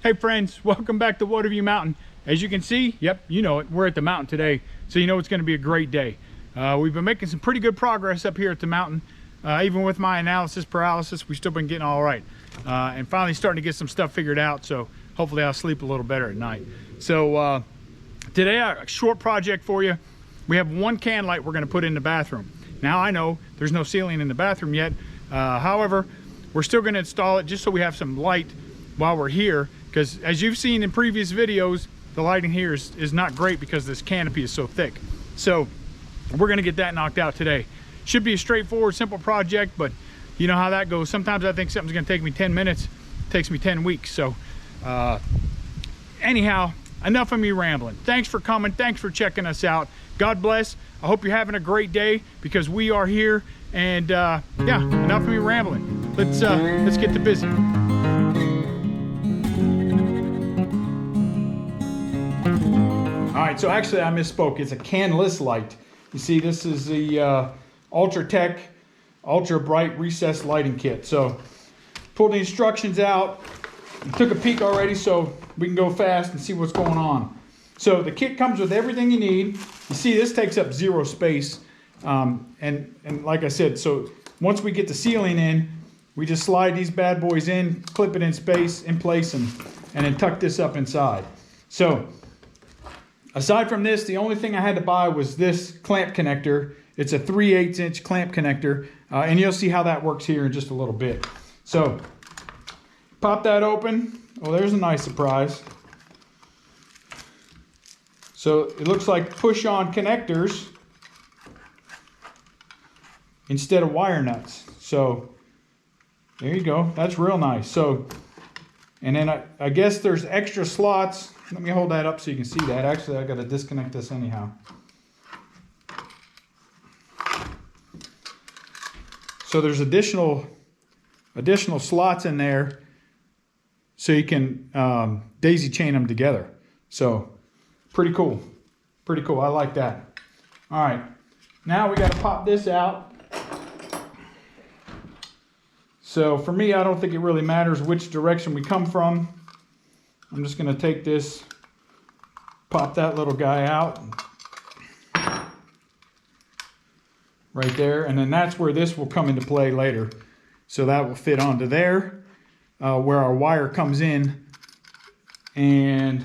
Hey friends, welcome back to Watavue Mountain. As you can see, yep, you know it, we're at the mountain today, so you know it's going to be a great day. We've been making some pretty good progress up here at the mountain. Even with my analysis paralysis, we've still been getting all right. And finally starting to get some stuff figured out, so hopefully I'll sleep a little better at night. So today, a short project for you. We have one can light we're going to put in the bathroom. Now I know there's no ceiling in the bathroom yet. However, we're still going to install it just so we have some light while we're here, because as you've seen in previous videos, the lighting here is not great because this canopy is so thick. So we're going to get that knocked out today. Should be a straightforward, simple project, but you know how that goes. Sometimes I think something's going to take me 10 minutes. It takes me 10 weeks. So anyhow, enough of me rambling. Thanks for coming. Thanks for checking us out. God bless. I hope you're having a great day, because we are here. And yeah, enough of me rambling. Let's get to busy. All right, so actually I misspoke. It's a canless light. You see, this is the Ultratech Ultra Bright Recessed Lighting Kit. So pulled the instructions out, took a peek already so we can go fast and see what's going on. So the kit comes with everything you need. You see, this takes up zero space. And like I said, so once we get the ceiling in, we just slide these bad boys in, clip it in place, and then tuck this up inside. So aside from this, the only thing I had to buy was this clamp connector. It's a 3/8 inch clamp connector, and you'll see how that works here in just a little bit. So pop that open. Oh, there's a nice surprise. So it looks like push-on connectors instead of wire nuts. So there you go. That's real nice. So, and then I guess there's extra slots. Let me hold that up so you can see that. Actually, I got to disconnect this anyhow. So there's additional slots in there so you can daisy chain them together. So pretty cool. Pretty cool. I like that. All right. Now we got to pop this out. So for me, I don't think it really matters which direction we come from. I'm just going to take this, pop that little guy out right there, and then that's where this will come into play later. So that will fit onto there, where our wire comes in, and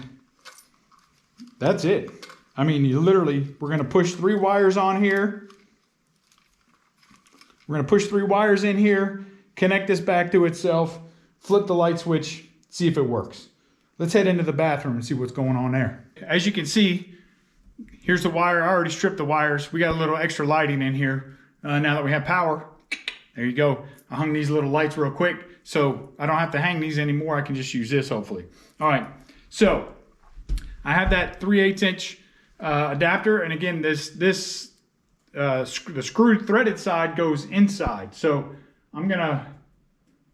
that's it. I mean, we're going to push 3 wires on here. We're going to push 3 wires in here, connect this back to itself, flip the light switch, see if it works. Let's head into the bathroom and see what's going on there. As you can see, here's the wire. I already stripped the wires. We got a little extra lighting in here. Now that we have power, there you go. I hung these little lights real quick, so I don't have to hang these anymore. I can just use this, hopefully. All right, so I have that 3/8 inch adapter, and again, the screw threaded side goes inside. So I'm gonna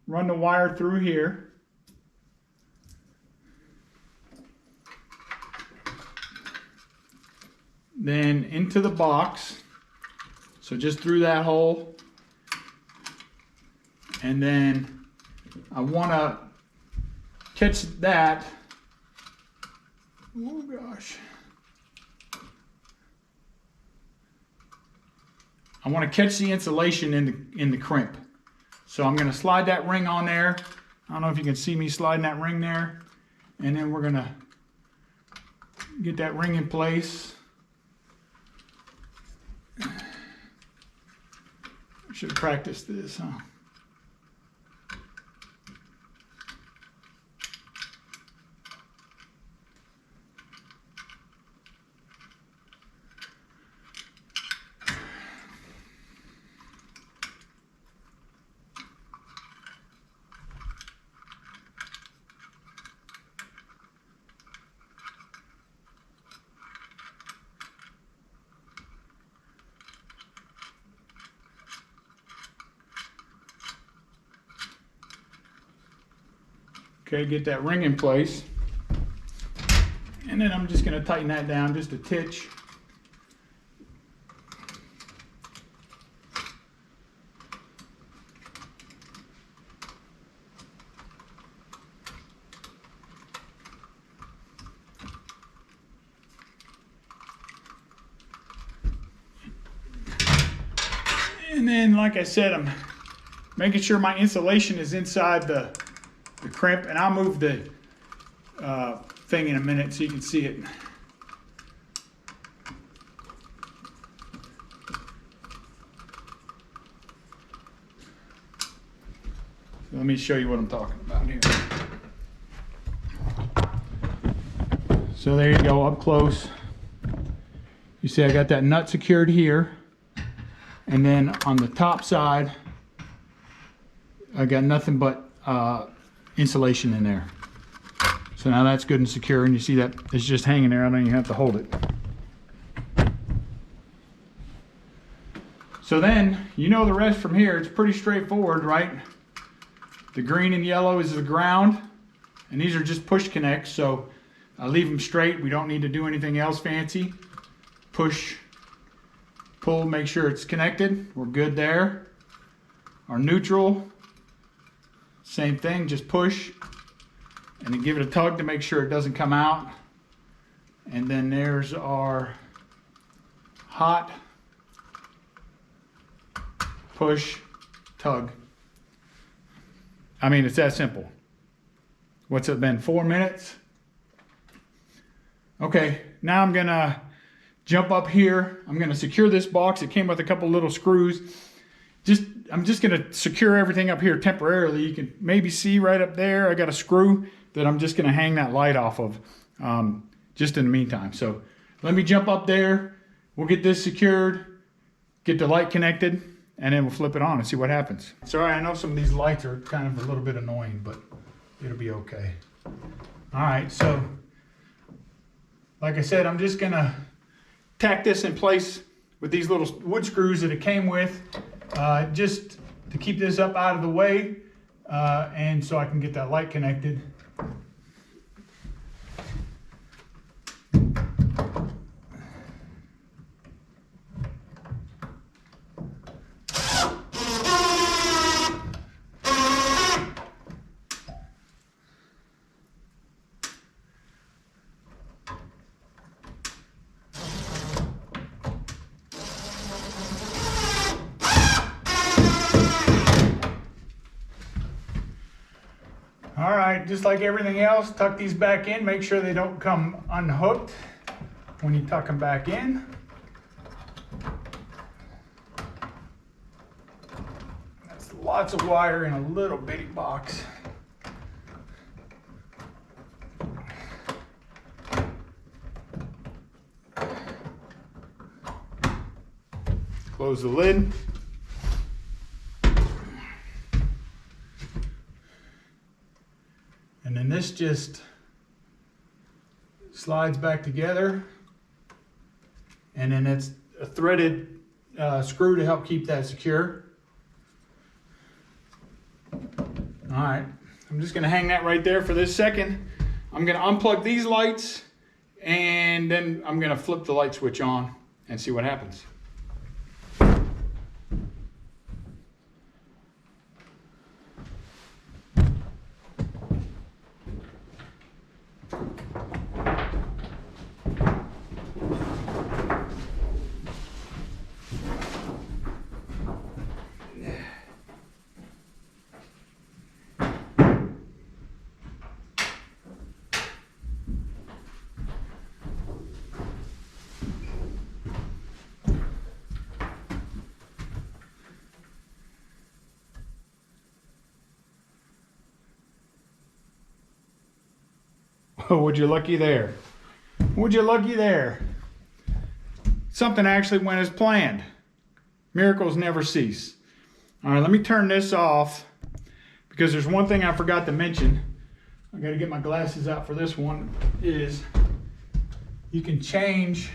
run the wire through here. Then into the box, so just through that hole, and then I want to catch that. Oh gosh, I want to catch the insulation in the crimp. So I'm going to slide that ring on there. I don't know if you can see me sliding that ring there, and then we're going to get that ring in place. Should practice this, huh? Okay, get that ring in place. And then I'm just going to tighten that down just a titch. And then, like I said, I'm making sure my insulation is inside the crimp, and I'll move the thing in a minute so you can see it. So let me show you what I'm talking about here. So there you go, up close. You see I got that nut secured here, and then on the top side I got nothing but insulation in there. So now that's good and secure, and you see that it's just hanging there. I don't even have to hold it. So then you know the rest from here. It's pretty straightforward, right? The green and yellow is the ground, and these are just push connects, so I leave them straight. We don't need to do anything else fancy. Push, pull, make sure it's connected. We're good there. Our neutral, same thing, just push and then give it a tug to make sure it doesn't come out. And then there's our hot, push, tug. I mean, it's that simple. What's it been, 4 minutes? Okay, now I'm gonna jump up here. I'm gonna secure this box. It came with a couple little screws. I'm just gonna secure everything up here temporarily. You can maybe see right up there, I got a screw that I'm just gonna hang that light off of just in the meantime. So let me jump up there. We'll get this secured, get the light connected, and then we'll flip it on and see what happens. Sorry, I know some of these lights are kind of a little bit annoying, but it'll be okay. All right, so like I said, I'm just gonna tack this in place with these little wood screws that it came with, just to keep this up out of the way, and so I can get that light connected. All right, just like everything else, tuck these back in. Make sure they don't come unhooked when you tuck them back in. That's lots of wire in a little bitty box. Close the lid. And then this just slides back together, and then it's a threaded screw to help keep that secure. All right, I'm just gonna hang that right there for this second. I'm gonna unplug these lights, and then I'm gonna flip the light switch on and see what happens. Oh, would you lucky there? Would you lucky there? Something actually went as planned. Miracles never cease. All right, let me turn this off because there's one thing I forgot to mention. I got to get my glasses out for this one. Is you can change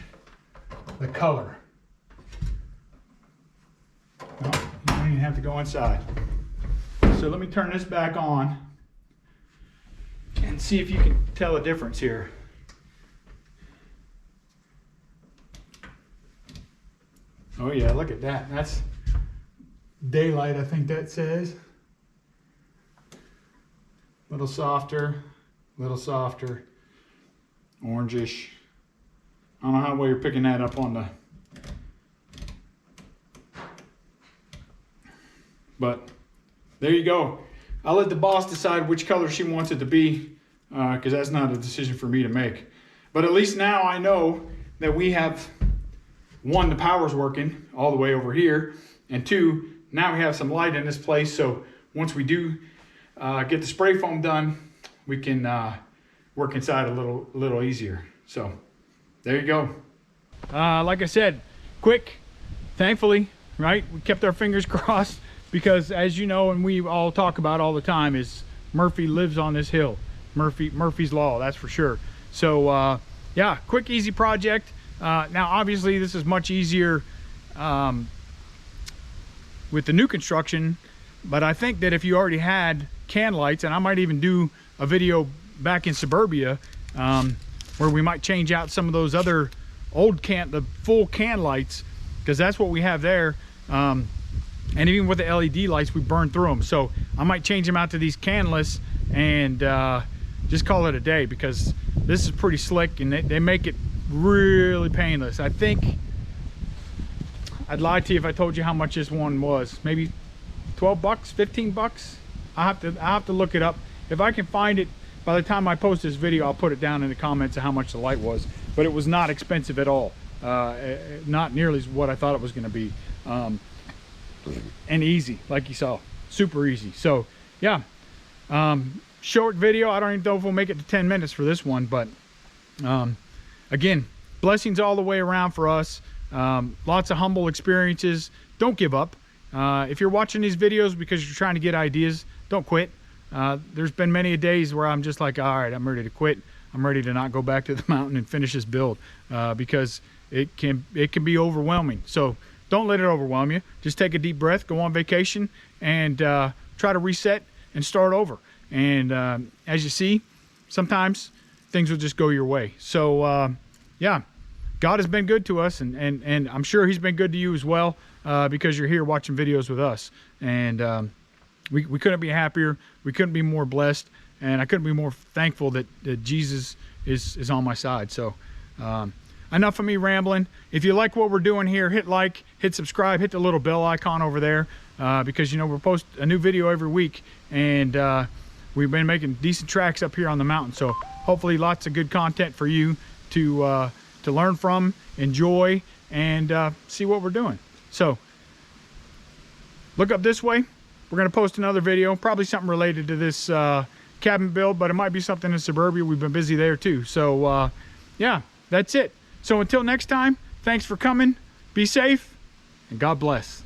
the color. No, you don't even have to go inside. So let me turn this back on and see if you can tell a difference here. Oh yeah, look at that. That's daylight, I think that says. Little softer, orangish. I don't know how well you're picking that up on the But there you go. I'll let the boss decide which color she wants it to be, because that's not a decision for me to make. But at least now I know that we have, one, the power's working all the way over here, and two, now we have some light in this place, so once we do get the spray foam done, we can work inside a little easier. So there you go. Like I said, quick, thankfully, right? We kept our fingers crossed, because as you know, and we all talk about all the time, is Murphy lives on this hill. Murphy's Law, that's for sure. So yeah, quick, easy project. Now obviously this is much easier with the new construction, but I think that if you already had can lights, and I might even do a video back in suburbia where we might change out some of those other old the full can lights, because that's what we have there. And even with the LED lights, we burn through them. So I might change them out to these canless and just call it a day, because this is pretty slick and they make it really painless. I think I'd lie to you if I told you how much this one was. Maybe 12 bucks, 15 bucks. I'll have to look it up. If I can find it, by the time I post this video, I'll put it down in the comments of how much the light was. But it was not expensive at all. Not nearly as what I thought it was going to be. And easy, like you saw. Super easy. So yeah, short video. I don't even know if we'll make it to 10 minutes for this one, but again, blessings all the way around for us. Lots of humble experiences. Don't give up. If you're watching these videos because you're trying to get ideas, don't quit. There's been many days where I'm just like, all right, I'm ready to quit. I'm ready to not go back to the mountain and finish this build, because it can be overwhelming. So don't let it overwhelm you. Just take a deep breath, go on vacation, and try to reset and start over. And as you see, sometimes things will just go your way. So yeah, God has been good to us, and I'm sure he's been good to you as well, because you're here watching videos with us. And we couldn't be happier. We couldn't be more blessed. And I couldn't be more thankful that Jesus is on my side. So enough of me rambling. If you like what we're doing here, hit like, hit subscribe, hit the little bell icon over there, because, you know, we're post a new video every week, and we've been making decent tracks up here on the mountain. So hopefully lots of good content for you to learn from, enjoy, and see what we're doing. So look up this way. We're going to post another video, probably something related to this cabin build, but it might be something in suburbia. We've been busy there too. So yeah, that's it. So until next time, thanks for coming. Be safe, and God bless.